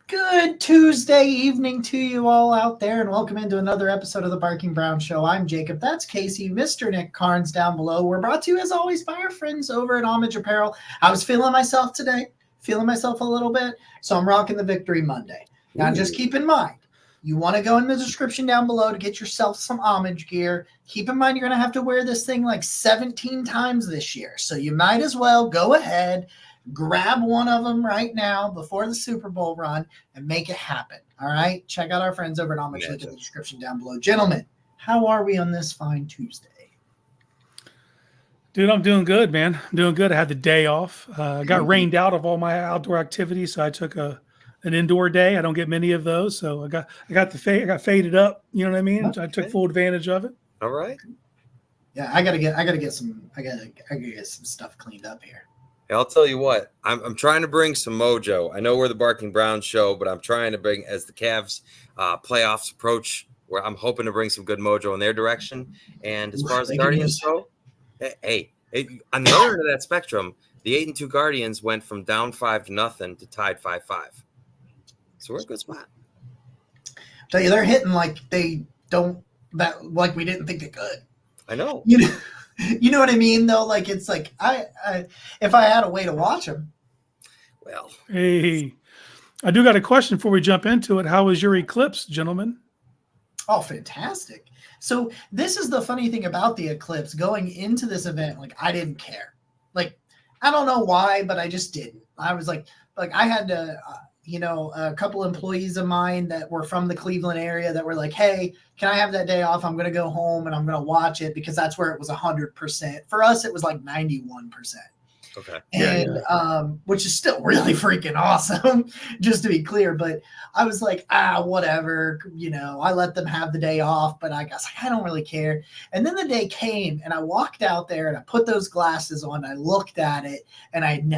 Good Tuesday evening to you all out there, and welcome into another episode of the Barking Brown Show. I'm Jacob. That's Casey. Mr. Nick Carnes down below. We're brought to you, as always, by our friends over at Homage Apparel. I was feeling myself today, feeling myself a little bit, so I'm rocking the Victory Monday. Now, just keep in mind, you want to go in the description down below to get yourself some Homage gear. Keep in mind, you're going to have to wear this thing like 17 times this year, so you might as well go ahead, grab one of them right now before the Super Bowl run and make it happen. All right. Check out our friends over at Homage. Link in the description down below. Gentlemen, how are we on this fine Tuesday? Dude, I'm doing good, man. I'm doing good. I had the day off. I got rained out of all my outdoor activities, so I took an indoor day. I don't get many of those, so I got faded up. You know what I mean? Okay. I took full advantage of it. All right. Yeah, I gotta get some stuff cleaned up here. I'll tell you what, I'm trying to bring some mojo. I know we're the Barking Brown Show, but I'm trying to bring, as the Cavs playoffs approach, where I'm hoping to bring some good mojo in their direction. And as far as the Guardians go, hey, on the other end of that spectrum, the 8-2 Guardians went from down 5-0 to tied 5-5. So we're in a good spot. Tell you, they're hitting like we didn't think they could. I know. You know what I mean, though? Like, it's like, I if I had a way to watch them. Well. Hey, I do got a question before we jump into it. How was your eclipse, gentlemen? Oh, fantastic. So this is the funny thing about the eclipse. Going into this event, like, I didn't care. Like, I don't know why, but I just didn't. I was like I had to, a couple employees of mine that were from the Cleveland area that were like, hey, can I have that day off? I'm going to go home and I'm going to watch it, because that's where it was 100%. For us, it was like 91%. Okay. And which is still really freaking awesome, just to be clear. But I was like, whatever, I let them have the day off, but I guess I don't really care. And then the day came and I walked out there and I put those glasses on. I looked at it and I had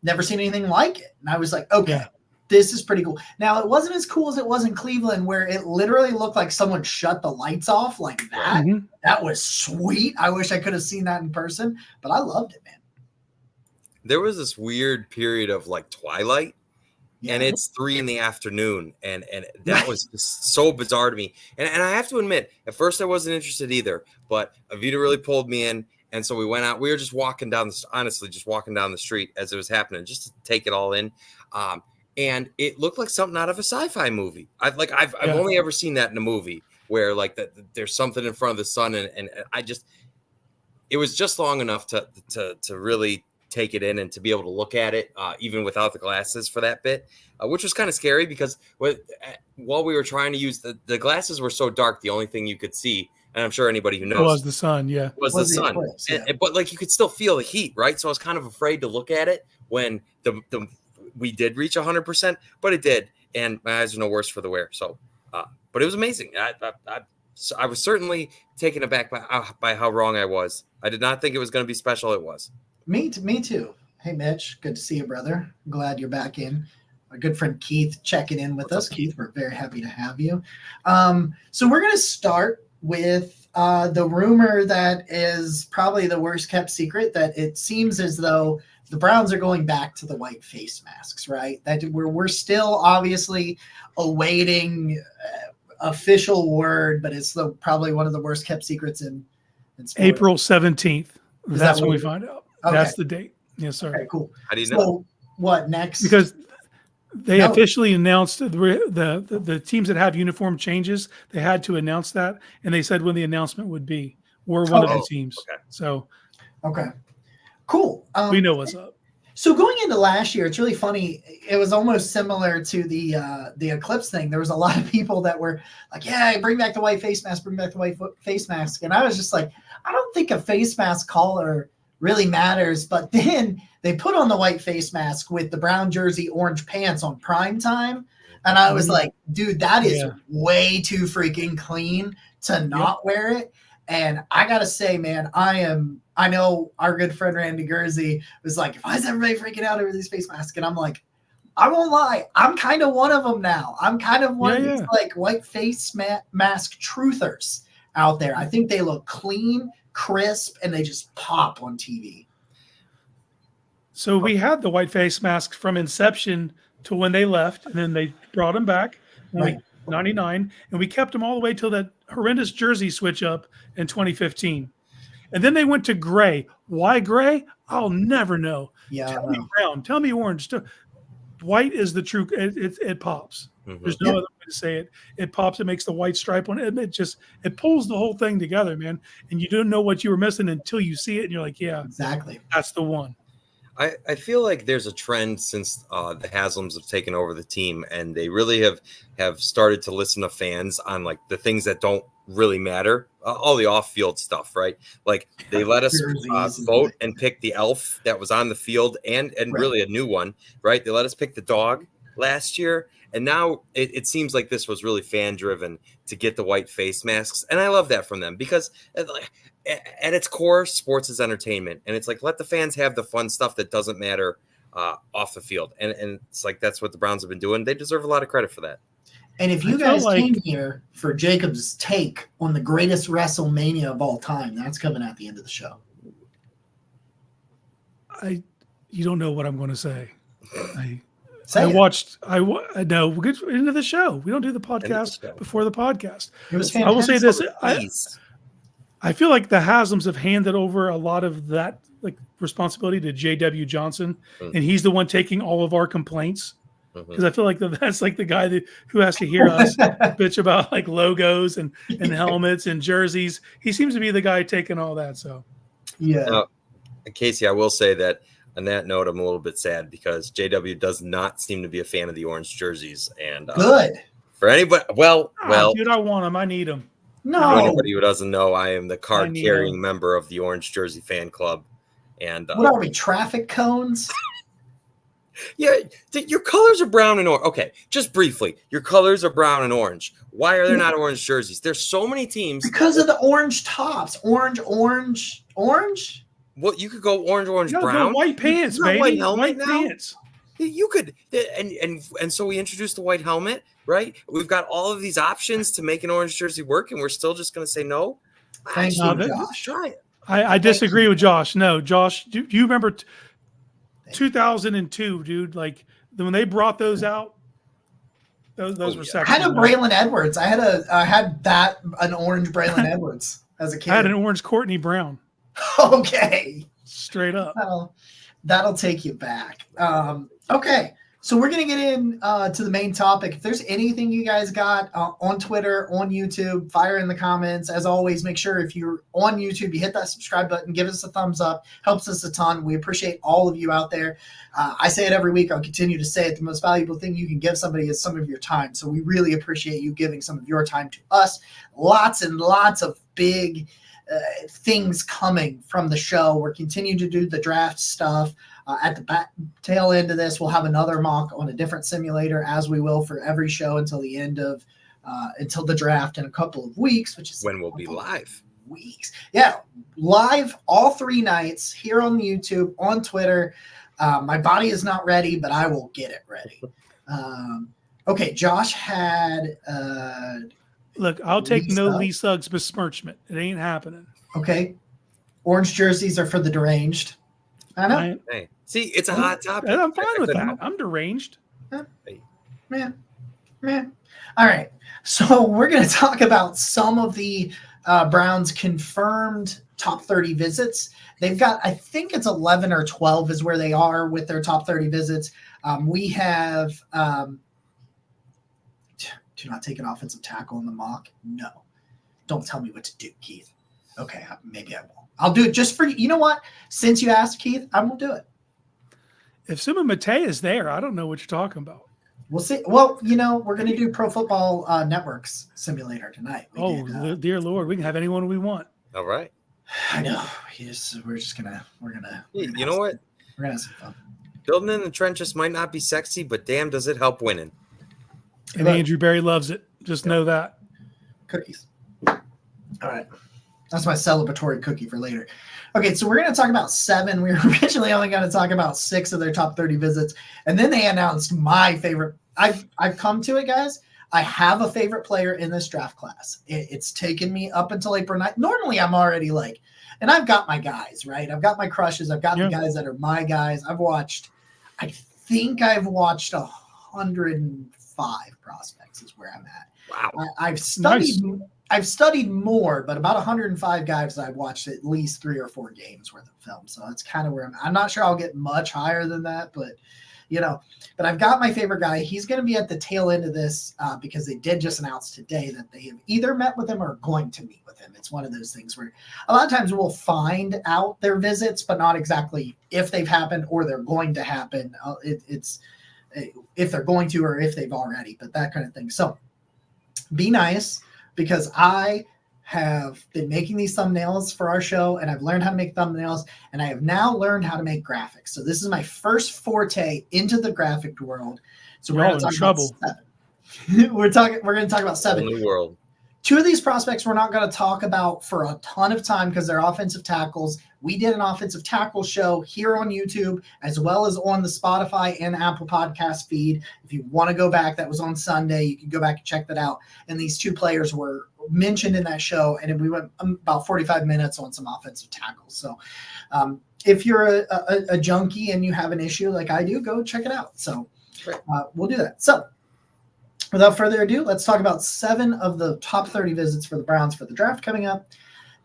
never seen anything like it. And I was like, okay. Yeah. This is pretty cool. Now, it wasn't as cool as it was in Cleveland, where it literally looked like someone shut the lights off like that. Mm-hmm. That was sweet. I wish I could have seen that in person, but I loved it, man. There was this weird period of like twilight, and it's 3 PM, and that was just so bizarre to me. And I have to admit, at first I wasn't interested either, but Avita really pulled me in. And so we went out. We were just walking down the street as it was happening, just to take it all in. And it looked like something out of a sci-fi movie. I've only ever seen that in a movie, where like there's something in front of the sun, and it was just long enough to really take it in and to be able to look at it, even without the glasses for that bit, which was kind of scary, because while we were trying to use the glasses were so dark, the only thing you could see, and I'm sure anybody who knows, was the sun. Yeah, was the sun. Eclipse, yeah. But like you could still feel the heat, right? So I was kind of afraid to look at it when we did reach 100%, but it did, and my eyes are no worse for the wear. So, but it was amazing. I was certainly taken aback by how wrong I was. I did not think it was going to be special. It was. Me too. Hey, Mitch, good to see you, brother. I'm glad you're back in. Our good friend Keith checking in with us. Keith, we're very happy to have you. So we're going to start with the rumor that is probably the worst kept secret, that it seems as though the Browns are going back to the white face masks, right? That we're still obviously awaiting official word, but it's probably one of the worst kept secrets in sports. April 17th. That's when we find out. Okay. That's the date. Yes, sir. Okay, cool. How do you know? What next? Because they officially announced the teams that have uniform changes, they had to announce that, and they said when the announcement would be. We're one of the teams. Okay. So. Okay. Cool. We know what's up. So going into last year, it's really funny. It was almost similar to the eclipse thing. There was a lot of people that were like, "Yeah, bring back the white face mask, bring back the white face mask," and I was just like, I don't think a face mask color really matters. But then they put on the white face mask with the brown jersey, orange pants on prime time, and I was like, dude, that is way too freaking clean to not wear it. And I gotta say, man, I know our good friend Randy Gurzy was like, why is everybody freaking out over these face masks? And I'm like, I won't lie, I'm kind of one of them now. I'm kind of one of these like white face mask truthers out there. I think they look clean, crisp, and they just pop on TV. So we had the white face mask from inception to when they left, and then they brought him back in Right. 99, and we kept him all the way till that horrendous jersey switch up in 2015. And then they went to gray. Why gray? I'll never know. Yeah. Tell me brown. Tell me orange. White is the true. It pops. Mhm. There's no other way to say it. It pops. It makes the white stripe on it. And it pulls the whole thing together, man. And you don't know what you were missing until you see it, and you're like, yeah, Exactly. that's the one. I feel like there's a trend since the Haslams have taken over the team, and they really have started to listen to fans on like the things that don't really matter, all the off-field stuff, right? Like they let us vote and pick the elf that was on the field, and Right. really a new one, right? They let us pick the dog last year, and now it seems like this was really fan-driven to get the white face masks, and I love that from them because at its core, sports is entertainment, and it's like let the fans have the fun stuff that doesn't matter off the field, and it's like that's what the Browns have been doing. They deserve a lot of credit for that. And if you guys came here for Jacob's take on the greatest WrestleMania of all time, that's coming at the end of the show. You don't know what I'm going to say. No, we'll get into the show. We don't do the podcast before the podcast. It was I will say this. Please. I feel like the Haslams have handed over a lot of that like responsibility to J.W. Johnson, and he's the one taking all of our complaints. Because I feel like that's like the guy who has to hear us bitch about like logos and helmets and jerseys. He seems to be the guy taking all that. So, yeah. Now, Casey, I will say that on that note, I'm a little bit sad because JW does not seem to be a fan of the orange jerseys. And good for anybody, well, dude, I want them. I need them. No, for anybody who doesn't know, I am the card-carrying member of the Orange Jersey Fan Club. And what are we, traffic cones? Yeah, your colors are brown and orange. Okay, just briefly, your colors are brown and orange. Why are there not orange jerseys? There's so many teams. Because of the orange tops. Orange. Well, you could go orange, brown. White pants, baby. White helmet white pants. You could, and so we introduced the white helmet, right? We've got all of these options to make an orange jersey work, and we're still just going to say no. Thank you, Josh. Try it. I disagree with Josh. No, Josh, do you remember 2002, dude? Like when they brought those out, those were sexy. I had a Braylon Edwards. I had an orange Braylon Edwards as a kid. I had an orange Courtney Brown. Okay. Straight up. That'll take you back. Okay. So we're going to get in to the main topic. If there's anything you guys got on Twitter, on YouTube, fire in the comments. As always, make sure if you're on YouTube, you hit that subscribe button, give us a thumbs up. Helps us a ton. We appreciate all of you out there. I say it every week. I'll continue to say it. The most valuable thing you can give somebody is some of your time. So we really appreciate you giving some of your time to us. Lots and lots of big things coming from the show. We're continuing to do the draft stuff. At the tail end of this, we'll have another mock on a different simulator, as we will for every show until the end of until the draft in a couple of weeks, which is when we'll be live. Weeks, yeah, live all 3 nights here on YouTube, on Twitter. My body is not ready, but I will get it ready. Okay, Josh had. Look, I'll take no Lee Suggs besmirchment. It ain't happening. Okay, orange jerseys are for the deranged. I know. Hey, see, it's a hot topic. And I'm fine with that. I'm deranged. Man. All right. So we're going to talk about some of the Browns' confirmed top 30 visits. They've got, I think it's 11 or 12 is where they are with their top 30 visits. We have, do not take an offensive tackle in the mock. No. Don't tell me what to do, Keith. Okay, maybe I won't. I'll do it just for you. You know what? Since you asked, Keith, I will do it. If Sima Matei is there, I don't know what you're talking about. We'll see. Well, we're going to do Pro Football Network's simulator tonight. Dear Lord, we can have anyone we want. All right. I know. We're gonna. You know what? We're gonna have some fun. Building in the trenches might not be sexy, but damn, does it help winning? And Andrew Berry loves it. Just know that. Cookies. All right. That's my celebratory cookie for later. Okay, so we're going to talk about 7. We were originally only going to talk about 6 of their top 30 visits. And then they announced my favorite. I've come to it, guys. I have a favorite player in this draft class. It's taken me up until April 9th. Normally, I'm already like, and I've got my guys, right? I've got my crushes. I've got the guys that are my guys. I think I've watched 105 prospects is where I'm at. Wow. I've studied Nice. I've studied more, but about 105 guys I've watched at least 3 or 4 games worth of film. So that's kind of where I'm not sure I'll get much higher than that, but but I've got my favorite guy. He's going to be at the tail end of this because they did just announce today that they have either met with him or are going to meet with him. It's one of those things where a lot of times we'll find out their visits, but not exactly if they've happened or they're going to happen. It's if they're going to or if they've already, but that kind of thing. So be nice, because I have been making these thumbnails for our show, and I've learned how to make thumbnails, and I have now learned how to make graphics. So this is my first forte into the graphic world. So we're going to talk trouble. about 7. We're going to talk about 7. Whole new world. 2 of these prospects we're not going to talk about for a ton of time because they're offensive tackles. We did an offensive tackle show here on YouTube as well as on the Spotify and Apple podcast feed. If you want to go back, that was on Sunday. You can go back and check that out. And these 2 players were mentioned in that show, and we went about 45 minutes on some offensive tackles. So if you're a junkie and you have an issue like I do, go check it out. So we'll do that. So without further ado, let's talk about 7 of the top 30 visits for the Browns for the draft coming up.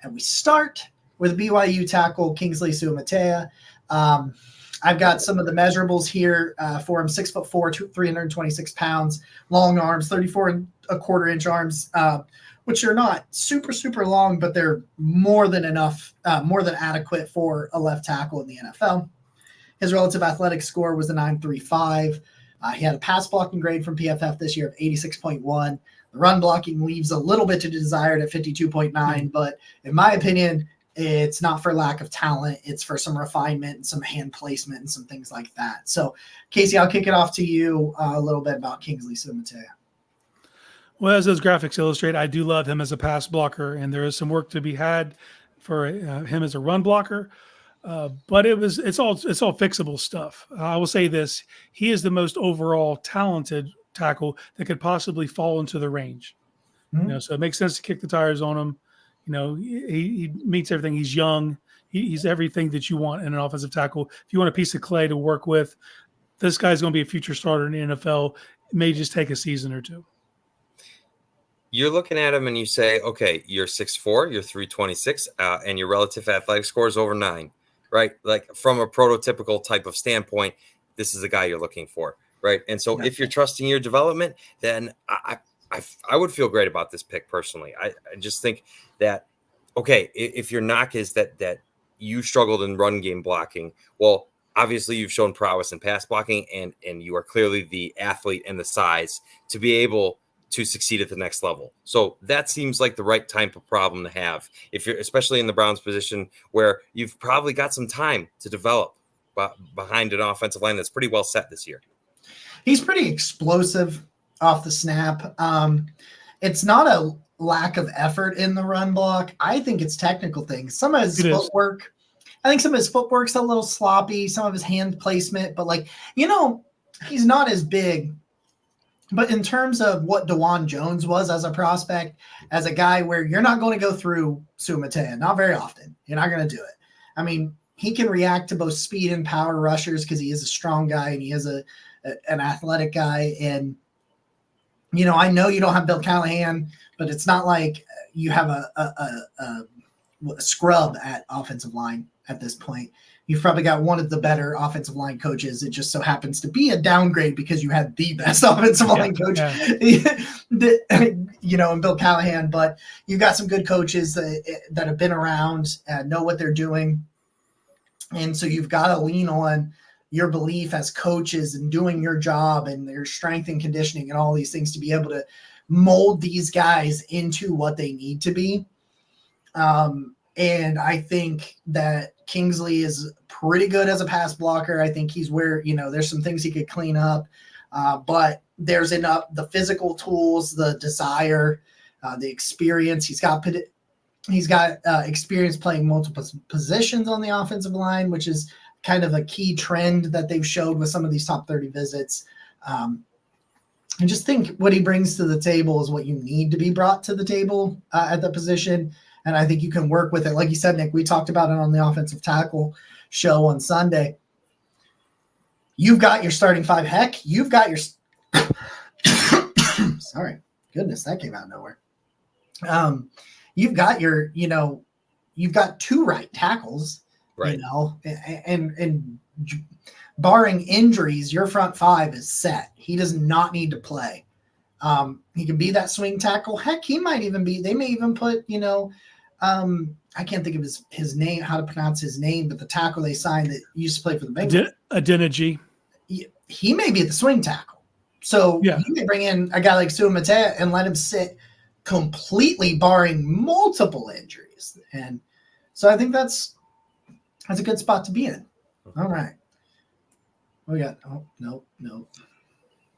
And we start with BYU tackle Kingsley Suamatea. I've got some of the measurables here for him: 6'4", 326 pounds, long arms, 34.25-inch arms, which are not super, super long, but they're more than enough, more than adequate for a left tackle in the NFL. His relative athletic score was a 9.35. He had a pass blocking grade from PFF this year of 86.1. The run blocking leaves a little bit to be desired at 52.9, but in my opinion, it's not for lack of talent. It's for some refinement and some hand placement and some things like that. So, Casey, I'll kick it off to you a little bit about Kingsley Suamatea. Well, as those graphics illustrate, I do love him as a pass blocker, and there is some work to be had for him as a run blocker. But it's all fixable stuff. I will say this: he is the most overall talented tackle that could possibly fall into the range. Mm-hmm. So it makes sense to kick the tires on him. He meets everything. He's young. He's everything that you want in an offensive tackle. If you want a piece of clay to work with, this guy's going to be a future starter in the NFL. It may just take a season or 2. You're looking at him and you say, okay, you're 6'4", you're 326, and your relative athletic score is over 9. Right? Like from a prototypical type of standpoint, this is the guy you're looking for. Right. And so if you're trusting your development, then I would feel great about this pick personally. I just think that, okay, if your knock is that you struggled in run game blocking, well, obviously you've shown prowess in pass blocking, and you are clearly the athlete and the size to be able to succeed at the next level. So that seems like the right type of problem to have, if you're especially in the Browns position where you've probably got some time to develop behind an offensive line that's pretty well set this year. He's pretty explosive off the snap. It's not a lack of effort in the run block. I think it's technical things. Some of his footwork, I think some of his footwork's a little sloppy, some of his hand placement, but he's not as big. But in terms of what DeJuan Jones was as a prospect, as a guy where you're not going to go through Suamatea, not very often. You're not going to do it. I mean, he can react to both speed and power rushers because he is a strong guy and he is an athletic guy. And, I know you don't have Bill Callahan, but it's not like you have a scrub at offensive line at this point. You've probably got one of the better offensive line coaches. It just so happens to be a downgrade because you had the best offensive line coach, in Bill Callahan. But you've got some good coaches that have been around and know what they're doing. And so you've got to lean on your belief as coaches and doing your job and their strength and conditioning and all these things to be able to mold these guys into what they need to be. And I think that Kingsley is pretty good as a pass blocker. I think he's where, there's some things he could clean up, but there's enough, the physical tools, the desire, the experience. He's got experience playing multiple positions on the offensive line, which is kind of a key trend that they've showed with some of these top 30 visits. And just think what he brings to the table is what you need to be brought to the table at the position. And I think you can work with it. Like you said, Nick, we talked about it on the offensive tackle show on Sunday. You've got your starting 5. Heck, you've got your Sorry, goodness, that came out of nowhere. You've got you've got 2 right tackles, Right. and barring injuries, your front 5 is set. He does not need to play. He can be that swing tackle. Heck, he might even be. They may even put, I can't think of his name, how to pronounce his name, but the tackle they signed that used to play for the Bengals. Adeniji. He may be the swing tackle. So you may bring in a guy like Suamate and let him sit completely, barring multiple injuries. And so I think that's a good spot to be in. All right. We got, no.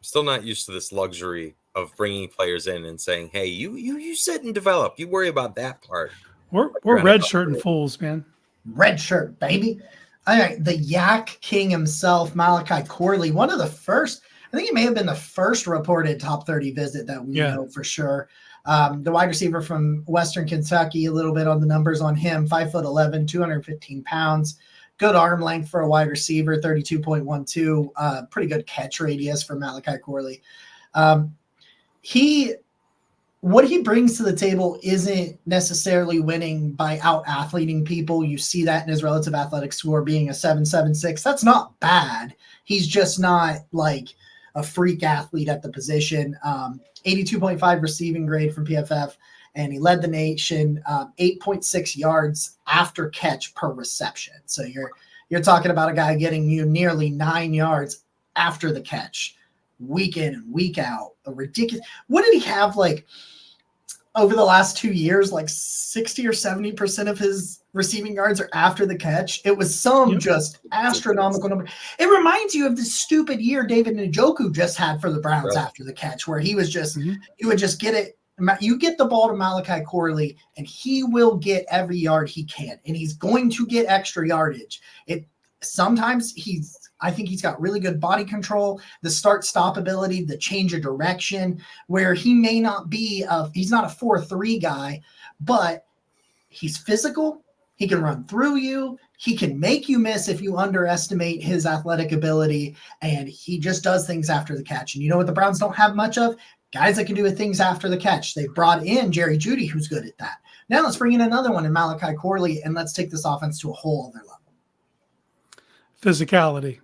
Still not used to this luxury of bringing players in and saying, hey, you sit and develop. You worry about that part. We're red shirt and fools, man. Red shirt, baby. All right, the Yak King himself, Malachi Corley, one of the first, I think he may have been the first reported top 30 visit that we know for sure. The wide receiver from Western Kentucky, a little bit on the numbers on him, 5'11", 215 pounds. Good arm length for a wide receiver, 32.12. Pretty good catch radius for Malachi Corley. What he brings to the table isn't necessarily winning by out-athleting people. You see that in his relative athletic score being a 7.76. That's not bad. He's just not like a freak athlete at the position. 82.5 receiving grade from PFF, and he led the nation, 8.6 yards after catch per reception. So you're talking about a guy getting you nearly 9 yards after the catch, week in and week out. A ridiculous. What did he have like over the last 2 years? Like 60 or 70% of his receiving yards are after the catch. It was some just astronomical number. It reminds you of the stupid year David Njoku just had for the Browns after the catch, where he was just, you would just get it. You get the ball to Malachi Corley, and he will get every yard he can, and he's going to get extra yardage. Sometimes I think he's got really good body control, the start-stop ability, the change of direction, where he may not be he's not a 4-3 guy, but he's physical. He can run through you. He can make you miss if you underestimate his athletic ability, and he just does things after the catch. And you know what the Browns don't have much of? Guys that can do things after the catch. They brought in Jerry Jeudy, who's good at that. Now let's bring in another one in Malachi Corley, and let's take this offense to a whole other level. Physicality.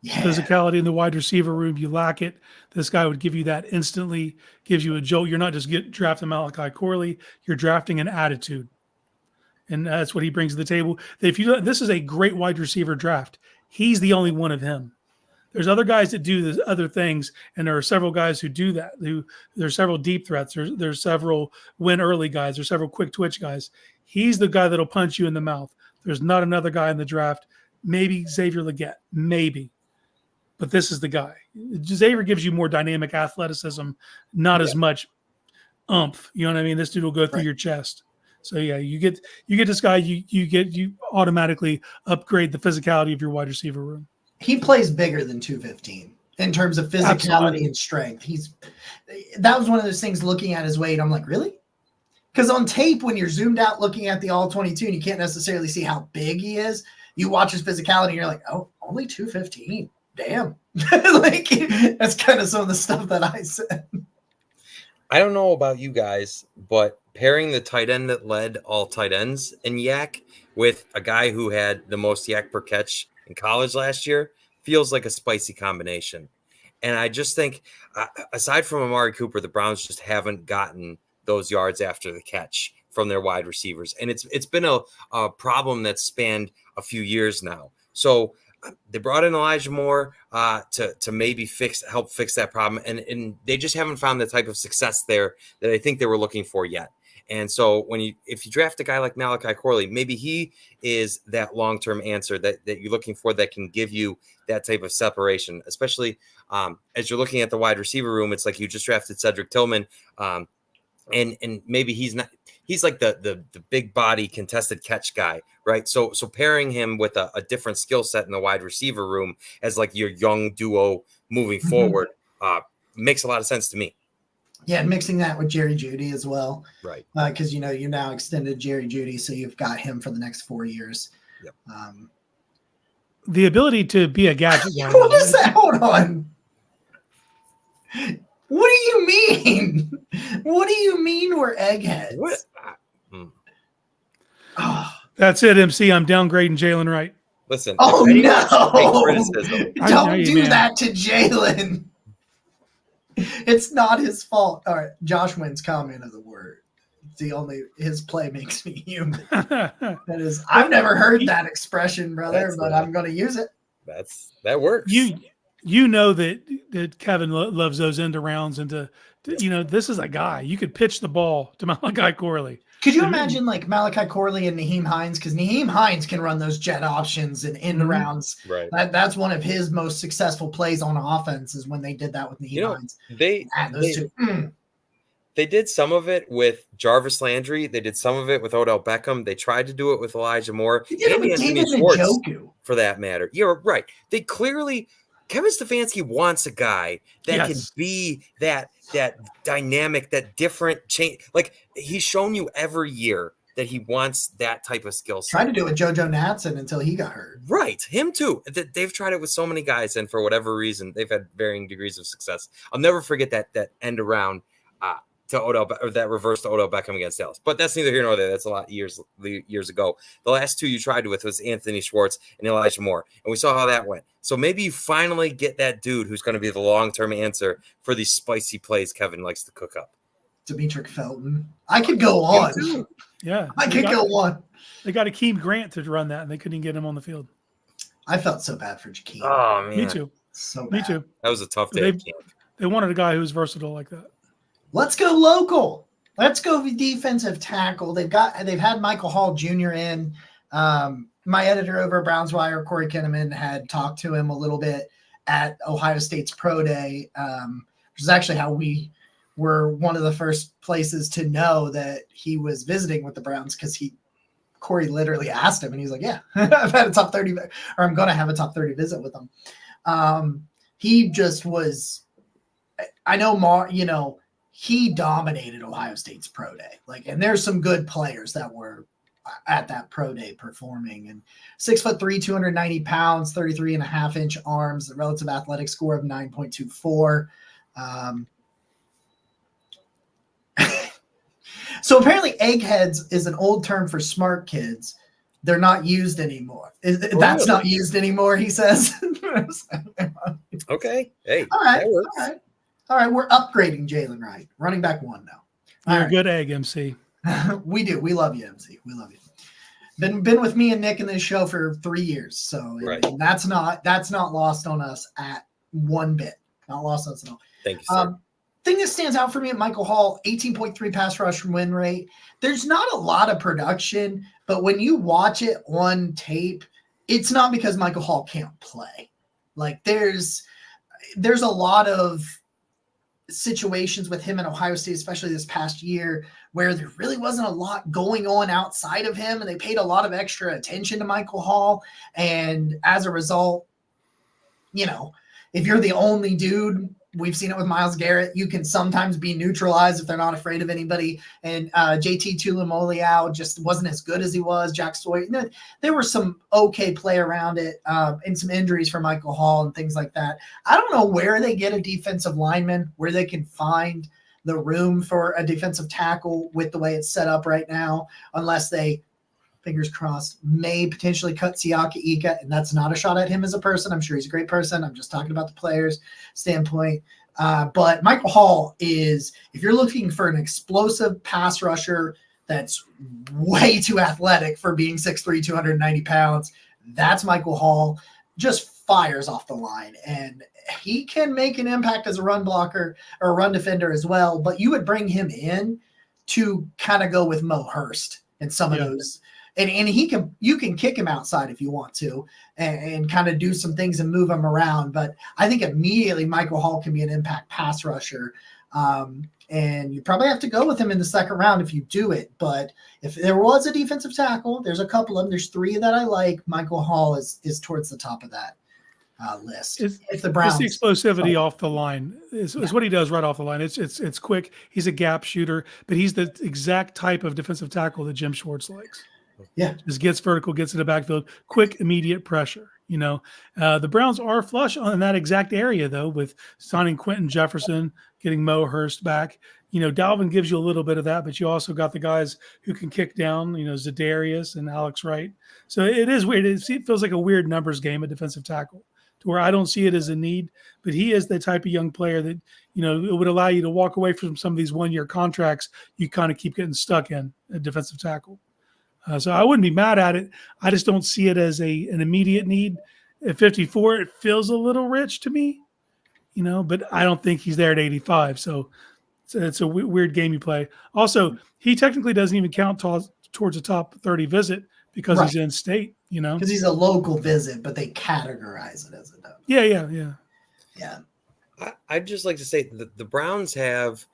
Yeah. Physicality in the wide receiver room. You lack it. This guy would give you that instantly, gives you a jolt. You're not just drafting Malachi Corley, you're drafting an attitude. And that's what he brings to the table. This is a great wide receiver draft. He's the only one of him. There's other guys that do this, other things, and there are several guys who do that. There's several deep threats. There's several win early guys. There's several quick twitch guys. He's the guy that'll punch you in the mouth. There's not another guy in the draft. Maybe Xavier Legette, maybe. But this is the guy. Xavier gives you more dynamic athleticism, not as much oomph. You know what I mean? This dude will go through your chest. So yeah, you get this guy. You automatically upgrade the physicality of your wide receiver room. He plays bigger than 215 in terms of physicality and strength. That was one of those things looking at his weight. I'm like, really? Because on tape, when you're zoomed out looking at the all 22 and you can't necessarily see how big he is, you watch his physicality and you're like, oh, only 215. Damn. Like, that's kind of some of the stuff that I said. I don't know about you guys, but pairing the tight end that led all tight ends in Yak with a guy who had the most yak per catch in college last year feels like a spicy combination. And I just think, aside from Amari Cooper, the Browns just haven't gotten those yards after the catch from their wide receivers. And it's been a problem that's spanned a few years now. So they brought in Elijah Moore to maybe help fix that problem. And they just haven't found the type of success there that I think they were looking for yet. And so if you draft a guy like Malachi Corley, maybe he is that long-term answer that you're looking for that can give you that type of separation, especially as you're looking at the wide receiver room. It's like you just drafted Cedric Tillman, and maybe he's like the big body contested catch guy, right? So pairing him with a different skill set in the wide receiver room as like your young duo moving forward makes a lot of sense to me. Yeah, and mixing that with Jerry Jeudy as well. Right. Because, you now extended Jerry Jeudy, so you've got him for the next 4 years. Yep. The ability to be a gadget. What is that? Hold on. What do you mean? What do you mean we're eggheads? What? Oh, That's it, MC. I'm downgrading Jalen Wright. Listen. oh if anyone should take no! criticism, Don't do that to Jalen. It's not his fault. All right, Josh Wynn's comment of the word. It's the only his play makes me human. That is, I've never heard that expression, brother, but I'm going to use it. That works. You know that Kevin loves those end arounds, and this is a guy you could pitch the ball to Malachi Corley. Could you imagine like Malachi Corley and Nyheim Hines? Because Nyheim Hines can run those jet options and end rounds. Right. That's one of his most successful plays on offense is when they did that with Nyheim Hines. They did some of it with Jarvis Landry. They did some of it with Odell Beckham. They tried to do it with Elijah Moore. They did it with David Njoku. For that matter. You're right. They clearly Kevin Stefanski wants a guy that can be that dynamic, that different change. Like he's shown you every year that he wants that type of skill set. Tried to do it with JoJo Natson until he got hurt. Right. Him too. They've tried it with so many guys, and for whatever reason, they've had varying degrees of success. I'll never forget that end around to Odell, or that reverse to Odell Beckham against Dallas. But that's neither here nor there. That's a lot of years ago. The last two you tried with was Anthony Schwartz and Elijah Moore, and we saw how that went. So maybe you finally get that dude who's going to be the long-term answer for these spicy plays Kevin likes to cook up. Demetric Felton. I could go on. Yeah. I could go on. They got Akeem Grant to run that, and they couldn't even get him on the field. I felt so bad for Jakeem. Oh, man. Me too. So bad. Me too. That was a tough day. They wanted a guy who's versatile like that. Let's go local. Let's go defensive tackle. They've had Michael Hall Jr. in. My editor over at Browns Wire, Corey Kinnaman, had talked to him a little bit at Ohio State's Pro Day, which is actually how we were one of the first places to know that he was visiting with the Browns, because Corey literally asked him, and he's like, yeah, I've had a top 30, or I'm going to have a top 30 visit with him. He just was, I know, he dominated Ohio State's Pro Day. And there's some good players that were at that Pro Day performing. And 6'3", 290 pounds, 33.5-inch arms, a relative athletic score of 9.24. So apparently eggheads is an old term for smart kids. They're not used anymore. That's not used anymore, he says. Okay. Hey. All right. We're upgrading Jalen Wright. Running back one now. You're a good egg, MC. We do. We love you, MC. We love you. Been with me and Nick in this show for 3 years. So that's not lost on us at one bit. Not lost on us at all. Thank you, sir. Thing that stands out for me at Michael Hall, 18.3 pass rush win rate. There's not a lot of production, but when you watch it on tape, it's not because Michael Hall can't play. There's a lot of situations with him in Ohio State, especially this past year, where there really wasn't a lot going on outside of him, and they paid a lot of extra attention to Michael Hall. And as a result, if you're the only dude, we've seen it with Myles Garrett, you can sometimes be neutralized if they're not afraid of anybody. And JT Tuimoloau just wasn't as good as he was. Jack Sawyer, there were some okay play around it, and some injuries for Michael Hall and things like that. I don't know where they get a defensive lineman, where they can find the room for a defensive tackle with the way it's set up right now, unless they, fingers crossed, may potentially cut Siaka Ika, and that's not a shot at him as a person. I'm sure he's a great person. I'm just talking about the players' standpoint. But Michael Hall is, if you're looking for an explosive pass rusher that's way too athletic for being 6'3", 290 pounds, that's Michael Hall. Just fires off the line, and he can make an impact as a run blocker or a run defender as well. But you would bring him in to kind of go with Mo Hurst and some of those. And you can kick him outside if you want to, and kind of do some things and move him around. But I think immediately Michael Hall can be an impact pass rusher. And you probably have to go with him in the second round if you do it. But if there was a defensive tackle, there's a couple of them. There's three that I like. Michael Hall is towards the top of that list. If the Browns, it's the explosivity off the line is what he does right off the line. It's quick. He's a gap shooter, but he's the exact type of defensive tackle that Jim Schwartz likes. Yeah, just gets vertical, gets in the backfield, quick, immediate pressure. The Browns are flush on that exact area, though, with signing Quentin Jefferson, getting Mo Hurst back. Dalvin gives you a little bit of that, but you also got the guys who can kick down, Zadarius and Alex Wright. So it is weird. It feels like a weird numbers game at defensive tackle, to where I don't see it as a need, but he is the type of young player that, it would allow you to walk away from some of these one-year contracts you kind of keep getting stuck in at defensive tackle. So I wouldn't be mad at it. I just don't see it as an immediate need. At 54, it feels a little rich to me, but I don't think he's there at 85. So it's a weird game you play. Also, he technically doesn't even count towards a top 30 visit because he's in state, Because he's a local visit, but they categorize it as a dub. Yeah. I'd just like to say that the Browns have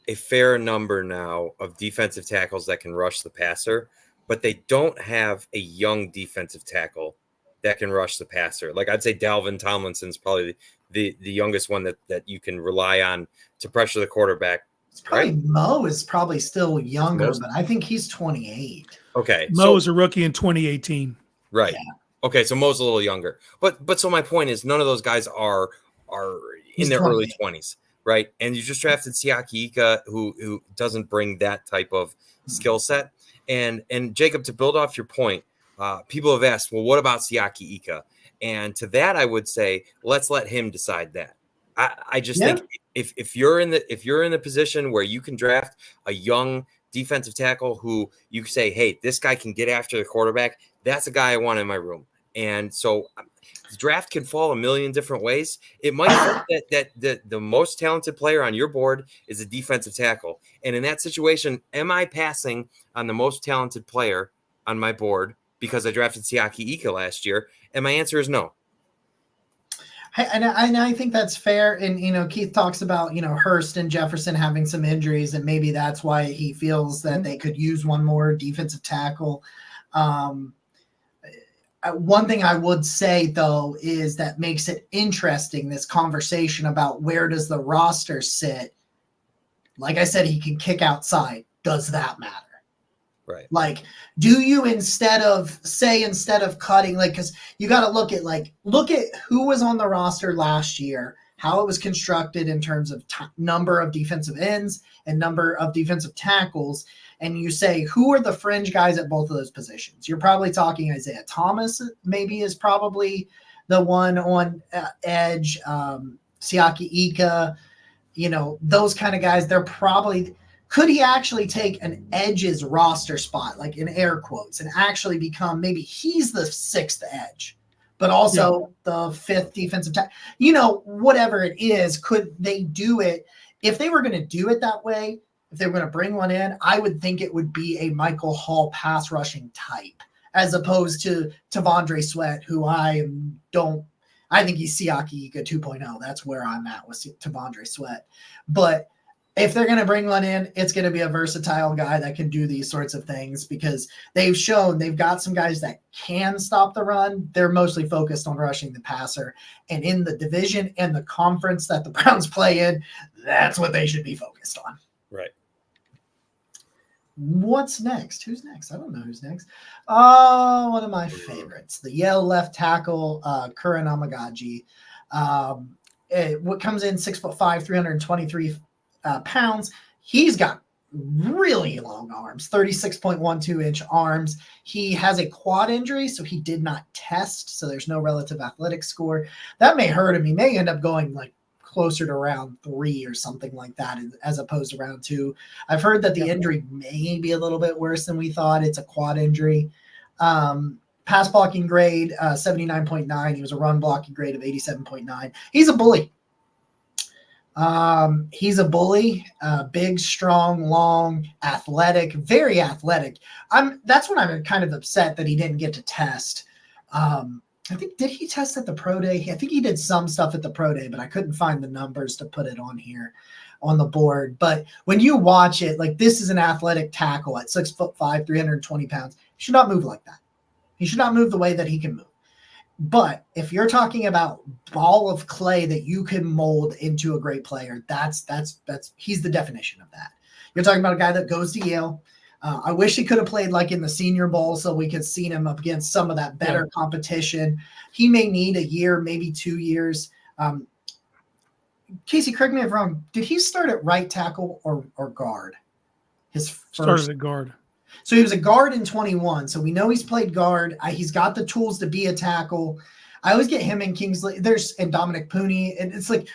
a fair number now of defensive tackles that can rush the passer, but they don't have a young defensive tackle that can rush the passer. Like I'd say Dalvin Tomlinson's probably the youngest one that you can rely on to pressure the quarterback. It's probably right? Mo is probably still younger, but I think he's 28. Okay. Mo was a rookie in 2018. Right. Yeah. Okay, so Mo's a little younger. But so my point is none of those guys are in their early 20s, right? And you just drafted Siaki Ika, who doesn't bring that type of skill set. And Jacob, to build off your point, people have asked, well, what about Siaki Ika? And to that, I would say, let's let him decide that. I just think if you're in the position where you can draft a young defensive tackle who you say, hey, this guy can get after the quarterback, that's a guy I want in my room. And so the draft can fall a million different ways. It might be that the most talented player on your board is a defensive tackle. And in that situation, am I passing on the most talented player on my board because I drafted Siaki Ika last year? And my answer is no. And I think that's fair. And, Keith talks about, Hurst and Jefferson having some injuries, and maybe that's why he feels that they could use one more defensive tackle. One thing I would say, though, is that makes it interesting, this conversation about where does the roster sit. Like I said, he can kick outside. Does that matter? Right. Like, do you instead of cutting, because you got to look at who was on the roster last year, how it was constructed in terms of number of defensive ends and number of defensive tackles. And you say, who are the fringe guys at both of those positions? You're probably talking Isaiah Thomas, maybe is probably the one on edge, Siaki Ika, those kind of guys. They're probably, could he actually take an edge's roster spot, like in air quotes, and actually become, maybe he's the sixth edge, but also the fifth defensive tackle, whatever it is, could they do it? If they were going to do it that way, if they were going to bring one in, I would think it would be a Michael Hall pass rushing type, as opposed to Tavondre Sweat, who I think he's Siaki Ika 2.0. That's where I'm at with Tavondre Sweat. But if they're going to bring one in, it's going to be a versatile guy that can do these sorts of things, because they've shown they've got some guys that can stop the run. They're mostly focused on rushing the passer. And in the division and the conference that the Browns play in, that's what they should be focused on. Right. What's next? Who's next? I don't know who's next. Oh, one of my favorites, the Yale left tackle, Kuren Amagaji. What comes in 6'5", 323 pounds. He's got really long arms, 36.12-inch arms. He has a quad injury, so he did not test. So there's no relative athletic score. That may hurt him. He may end up going closer to round 3 or something like that, as opposed to round 2. I've heard that the injury may be a little bit worse than we thought. It's a quad injury. Pass blocking grade, 79.9. He was a run blocking grade of 87.9. He's a bully. Big, strong, long, athletic, very athletic. That's when I'm kind of upset that he didn't get to test. I think, did he test at the pro day? I think he did some stuff at the pro day, but I couldn't find the numbers to put it on here on the board. But when you watch it, this is an athletic tackle at 6'5", 320 pounds. He should not move like that. He should not move the way that he can move. But if you're talking about ball of clay that you can mold into a great player, that's he's the definition of that. You're talking about a guy that goes to Yale, I wish he could have played like in the Senior Bowl so we could see him up against some of that better competition. He may need a year, maybe 2 years. Casey, correct me if I'm wrong. Did he start at right tackle or guard? His first started at guard. So he was a guard in 21. So we know he's played guard. He's got the tools to be a tackle. I always get him and Kingsley. And Dominic Pooney. And it's like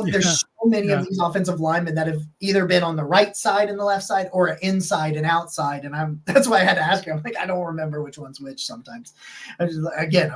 there's so many of these offensive linemen that have either been on the right side and the left side or inside and outside. And that's why I had to ask you. I'm like, I don't remember which one's which sometimes. I've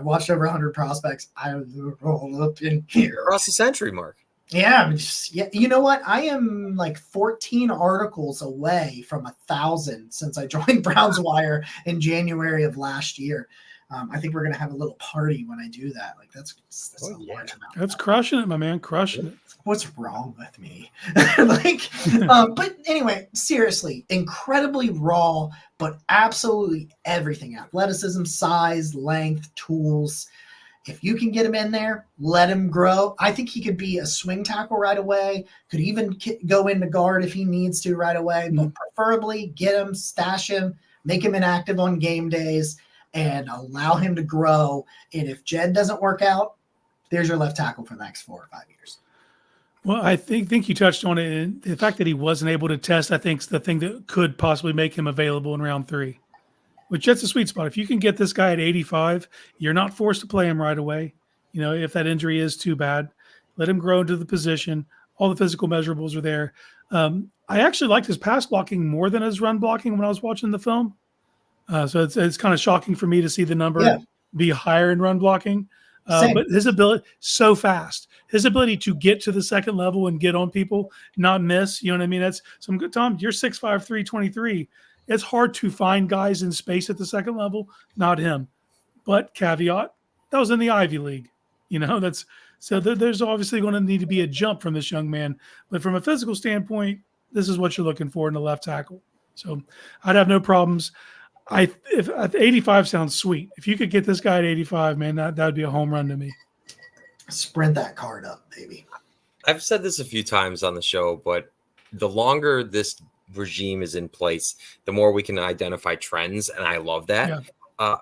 watched over 100 prospects. I roll up in here. Across the century mark. Yeah, you know what? I am like 14 articles away from 1,000 since I joined Browns Wire in January of last year. I think we're gonna have a little party when I do that. Like that's a large amount. That's crushing it, my man. Crushing it. What's wrong with me? But anyway, seriously, incredibly raw, but absolutely everything: athleticism, size, length, tools. If you can get him in there, let him grow. I think he could be a swing tackle right away, could even go into guard if he needs to right away, but preferably get him, stash him, make him inactive on game days, and allow him to grow. And if Jed doesn't work out, there's your left tackle for the next 4 or 5 years. Well, I think you touched on it. And the fact that he wasn't able to test, I think, is the thing that could possibly make him available in round 3. Which that's a sweet spot. If you can get this guy at 85, you're not forced to play him right away. You know, if that injury is too bad, let him grow into the position. All the physical measurables are there. I actually liked his pass blocking more than his run blocking when I was watching the film. So it's kind of shocking for me to see the number be higher in run blocking. But his ability, so fast. His ability to get to the second level and get on people, not miss. You know what I mean? That's some good. Tom, you're 6'5", 323. It's hard to find guys in space at the second level, not him. But caveat, that was in the Ivy League. You know, there's obviously going to need to be a jump from this young man. But from a physical standpoint, this is what you're looking for in the left tackle. So I'd have no problems. If 85 sounds sweet. If you could get this guy at 85, man, that would be a home run to me. Sprint that card up, baby. I've said this a few times on the show, but the longer this regime is in place, the more we can identify trends, and I love that.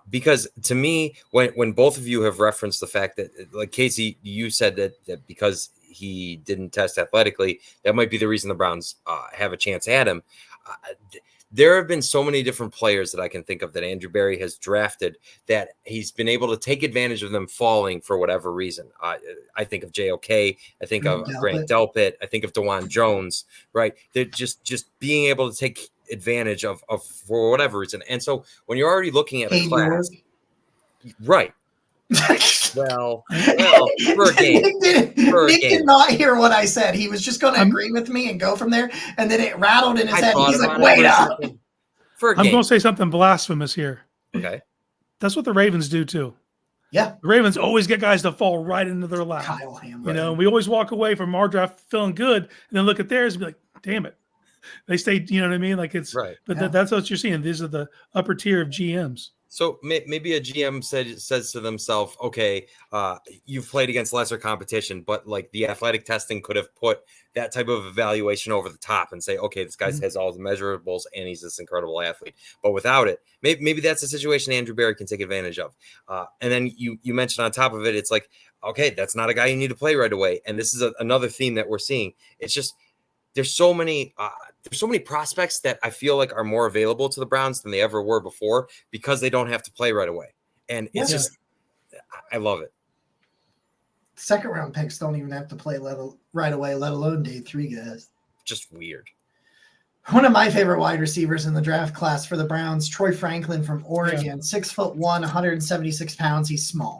Because to me, when both of you have referenced the fact that, like Casey, you said that because he didn't test athletically, that might be the reason the Browns have a chance at him. There have been so many different players that I can think of that Andrew Berry has drafted that he's been able to take advantage of them falling for whatever reason. I think of JOK. I think of Grant Delpit. I think of DeJuan Jones, right? They're just being able to take advantage of for whatever reason. And so when you're already looking at a class, right. Well, for a game. Nick did not hear what I said. He was just going to agree with me and go from there. And then it rattled in his head. He's like, wait up. I'm going to say something blasphemous here. Okay. That's what the Ravens do too. Yeah. The Ravens always get guys to fall right into their lap. Kyle Hamilton. You know, we always walk away from our draft feeling good and then look at theirs and be like, damn it. They stay, you know what I mean? Like it's, right. But that's what you're seeing. These are the upper tier of GMs. So maybe a GM says to themselves, okay, you've played against lesser competition, but like the athletic testing could have put that type of evaluation over the top and say, okay, this guy has all the measurables and he's this incredible athlete. But without it, maybe that's a situation Andrew Berry can take advantage of. And then you mentioned on top of it, it's like, okay, that's not a guy you need to play right away. And this is another theme that we're seeing. It's just there's so many prospects that I feel like are more available to the Browns than they ever were before because they don't have to play right away. And it's just, I love it. Second round picks don't even have to play right away, let alone day 3 guys. Just weird. One of my favorite wide receivers in the draft class for the Browns, Troy Franklin from Oregon, 6'1", 176 pounds. He's small.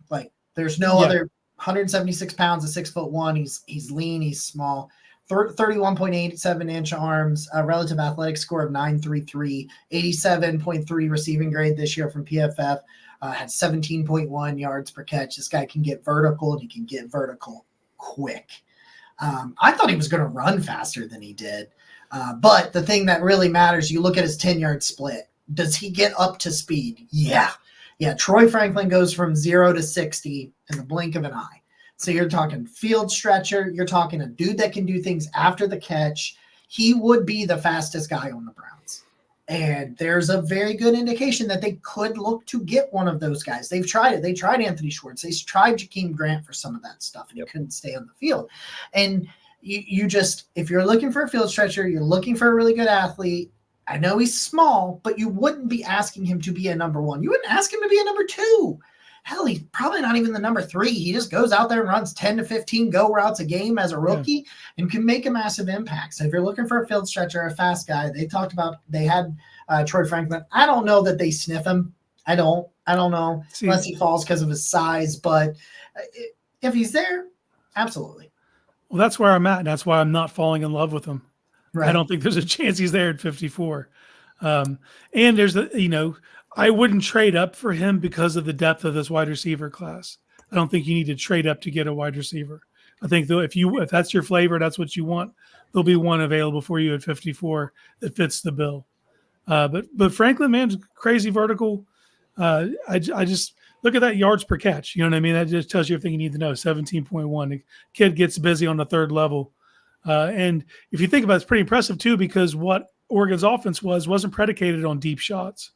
Like there's no other 176 pounds at 6'1". He's lean. He's small. 31.87 inch arms, a relative athletic score of 933, 87.3 receiving grade this year from PFF, had 17.1 yards per catch. This guy can get vertical and he can get vertical quick. I thought he was going to run faster than he did. But the thing that really matters, you look at his 10-yard split. Does he get up to speed? Yeah. Troy Franklin goes from 0 to 60 in the blink of an eye. So you're talking field stretcher. You're talking a dude that can do things after the catch. He would be the fastest guy on the Browns. And there's a very good indication that they could look to get one of those guys. They've tried it. They tried Anthony Schwartz. They tried Jakeem Grant for some of that stuff, and he couldn't stay on the field. And you just, if you're looking for a field stretcher, you're looking for a really good athlete. I know he's small, but you wouldn't be asking him to be a number one. You wouldn't ask him to be a number two. Hell, he's probably not even the number three. He just goes out there and runs 10 to 15 go routes a game as a rookie and can make a massive impact. So if you're looking for a field stretcher, a fast guy, they had Troy Franklin. I don't know that they sniff him. I don't know unless he falls because of his size. But if he's there, absolutely. Well, that's where I'm at. And that's why I'm not falling in love with him. Right. I don't think there's a chance he's there at 54. And there's I wouldn't trade up for him because of the depth of this wide receiver class. I don't think you need to trade up to get a wide receiver. I think though, if that's your flavor, that's what you want, there'll be one available for you at 54 that fits the bill. But Franklin, man, crazy vertical. I just look at that yards per catch. You know what I mean? That just tells you everything you need to know. 17.1. The kid gets busy on the third level. And if you think about it, it's pretty impressive too, because what Oregon's offense wasn't predicated on deep shots.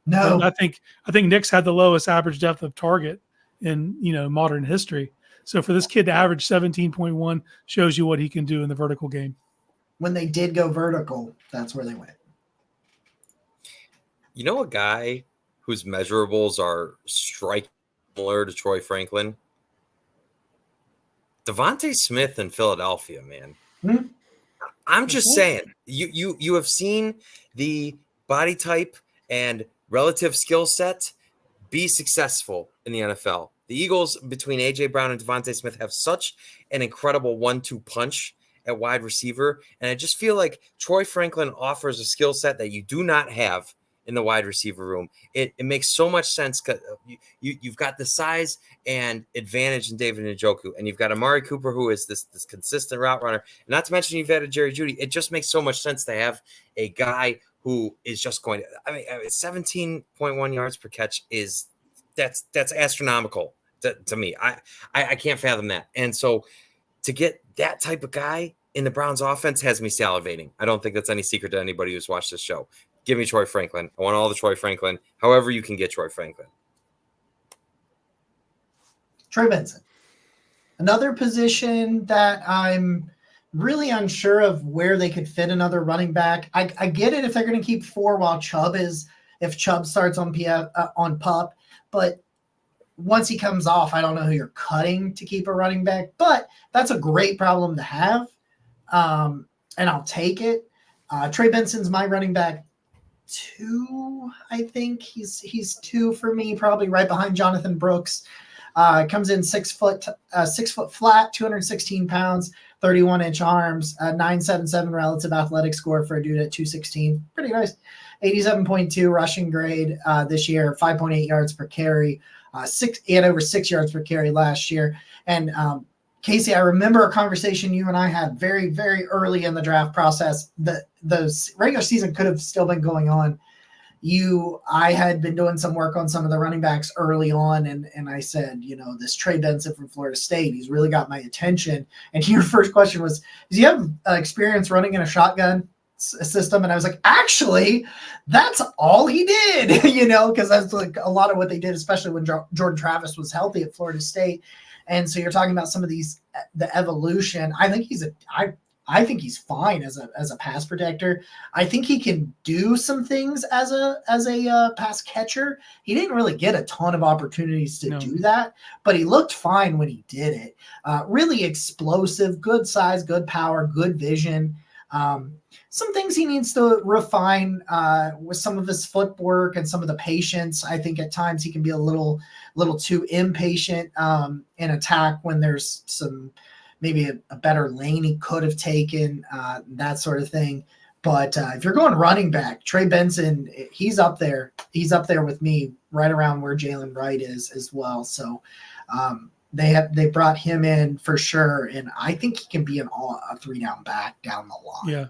No, I think Nick's had the lowest average depth of target in modern history. So for this kid to average 17.1 shows you what he can do in the vertical game. When they did go vertical, that's where they went. You know, a guy whose measurables are striking similar to Troy Franklin, Devontae Smith in Philadelphia, man. Mm-hmm. I'm just saying, you have seen the body type and relative skill set be successful in the NFL. The Eagles, between A.J. Brown and Devontae Smith, have such an incredible 1-2 punch at wide receiver. And I just feel like Troy Franklin offers a skill set that you do not have in the wide receiver room. It makes so much sense because you've got the size and advantage in David Njoku, and you've got Amari Cooper, who is this consistent route runner. And not to mention you've added Jerry Jeudy. It just makes so much sense to have a guy who is just going to, 17.1 yards per catch that's astronomical to me. I can't fathom that. And so to get that type of guy in the Browns offense has me salivating. I don't think that's any secret to anybody who's watched this show. Give me Troy Franklin. I want all the Troy Franklin. However you can get Troy Franklin. Trey Benson. Another position that I'm really unsure of where they could fit another running back. I get it if they're going to keep four while if Chubb starts on PUP, but once he comes off, I don't know who you're cutting to keep a running back, but that's a great problem to have. And I'll take it. Trey Benson's my running back 2. I think he's 2 for me, probably right behind Jonathan Brooks. Comes in 6 foot flat, 216 pounds, 31-inch arms, 977 relative athletic score for a dude at 216. Pretty nice. 87.2 rushing grade this year, 5.8 yards per carry. He had over 6 yards per carry last year. And Casey, I remember a conversation you and I had very, very early in the draft process. The regular season could have still been going on. I had been doing some work on some of the running backs early on, and I said, this Trey Benson from Florida State, he's really got my attention. And your first question was, does he have experience running in a shotgun system? And I was like, actually, that's all he did, because that's like a lot of what they did, especially when Jordan Travis was healthy at Florida State. And so you're talking about some of the evolution. I think I think he's fine as a pass protector. I think he can do some things as a pass catcher. He didn't really get a ton of opportunities to do that, but he looked fine when he did it. Really explosive, good size, good power, good vision. Some things he needs to refine with some of his footwork and some of the patience. I think at times he can be a little too impatient in attack when there's maybe a better lane he could have taken, that sort of thing. But if you're going running back, Trey Benson, he's up there. He's up there with me, right around where Jalen Wright is as well. So they brought him in for sure, and I think he can be a 3-down back down the line. Yeah,